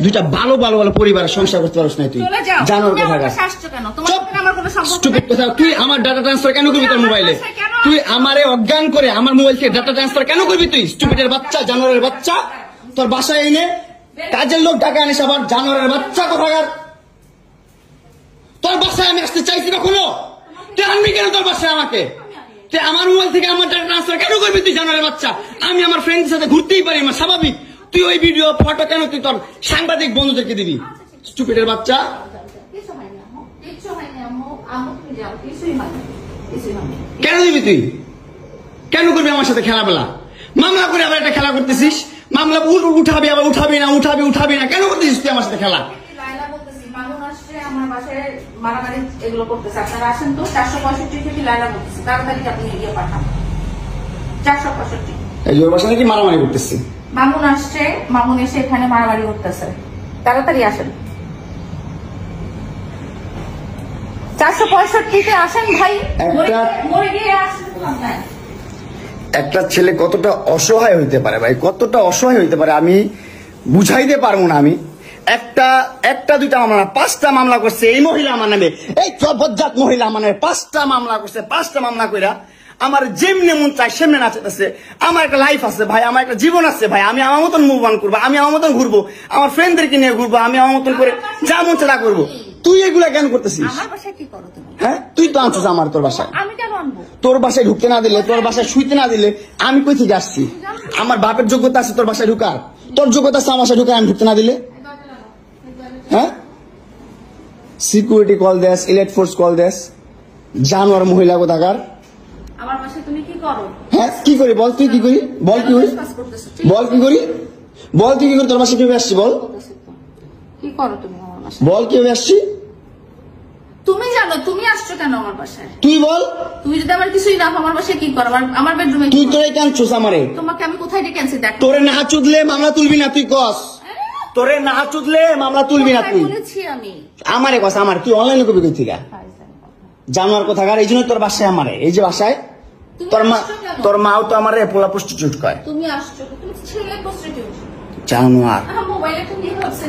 দুইটা ভালো ভালো ভালো পরিবারের সংসার করতে পারছ না তুই জানোর কথা তুই আমার ডাটা ট্রান্সফার কেন করবি তোর মোবাইলে তুই আমারে অজ্ঞান করে আমার মোবাইল থেকে ডাটা ট্রান্সফার কেন করবি তুই স্টুপিডের বাচ্চা জানোয়ারের বাচ্চা তোর বাসায় এনে কাজের লোক টাকা আনিস আবার জানোয়ারের বাচ্চা কোথাকার তোর বাসায় আমি আসতে চাইছি কখনো তুই আনবি কেন তোর বাসায় আমাকে তুই আমার মোবাইল থেকে আমার ডাটা ট্রান্সফার কেন করবি তুই জানোয়ারের বাচ্চা আমি আমার ফ্রেন্ডের সাথে ঘুরতেই পারি না স্বাভাবিক তুই ওই ভিডিও ফটো কেন তুই তোর সাংবাদিক বন্ধুদেরকে দিবি স্টুপিডের বাচ্চা কেন দিবি তুই কেন করবি আমার সাথে খেলাবেলা মামলা করে আবার একটা খেলা করতেছিস মামলা উঠাবি আবার উঠাবি না কেন করতেছিস তুই আমার সাথে খেলা বাসা নাকি মারামারি করতেছি মামুন আসছে মামুন এসে এখানে মারামারি করতেছে তাড়াতাড়ি আসেন 465-তে আসেন ভাই একটা ছেলে কতটা অসহায় হইতে পারে ভাই কতটা অসহায় হইতে পারে আমি বুঝাইতে পারবো না আমি একটা দুইটা মামলা 5টা মামলা করছে এই মহিলা আমার নামে এই বজ্জাত মহিলা আমার নামে 5টা মামলা করছে 5টা মামলা কইরা আমার যেমনি মন চাই সেমনি নাচতেছে আমার একটা লাইফ আছে ভাই আমার একটা জীবন আছে ভাই আমি আমার মতন মুভ অন করবো আমি আমার মতন ঘুরবো আমার ফ্রেন্ডদেরকে নিয়ে ঘুরবো আমি আমার মতন করে যা মন চাই করবো তুই এগুলা কেন করতেছিস হ্যাঁ তুই তো আনছিস আমার তোর বাসায় তোর বাসায় ঢুকতে না দিলে তোর বাসায় শুইতে না দিলে আমি কই থেকে আসছি আমার বাপের যোগ্যতা আছে তোর বাসায় ঢুকার তোর যোগ্যতা আছে আমার বাসায় ঢুকার আমি ঢুকতে না দিলে হ্যাঁ সিকিউরিটি কল দেস ইলেট ফোর্স কল দেস জানোয়ার মহিলা কোথাকার আমার বাসায় তুমি কি করো হ্যাঁ কি করি বল তুই কি করি বল কি করি বল কি করি বল তুই কি করি তোর বাসায় কিভাবে আসছি বল কি করো তুমি আমার বাসায় বল কিভাবে আসছি তুমি জানো তুমি আসছো কেন আমার বাসায় তুই বল তুমি যদি আমার কিছুই না আমার বাসায় কি করো আমার বেডরুমে তুই তোরে কেন চুস আমারে তোমাকে আমি কোথায় ডেকে আনছি দেখ তোরে না চুদলে মামলা তুলবি না তুই কস তোরে না চুদলে মামলা তুলবি না তুই বলেছি আমি আমারে কস আমার তুই অনলাইনে কবি কই থেকে জানোয়ার কোথাকার এই জন্য তোর বাসায় আমারে এই যে বাসায় তোর মাও তো আমারে পোলা প্রস্টিটিউট কয় তুমি আসছো তুমি ছেলে প্রস্টিটিউট জানোয়ার মোবাইলে তুমি ভাবছে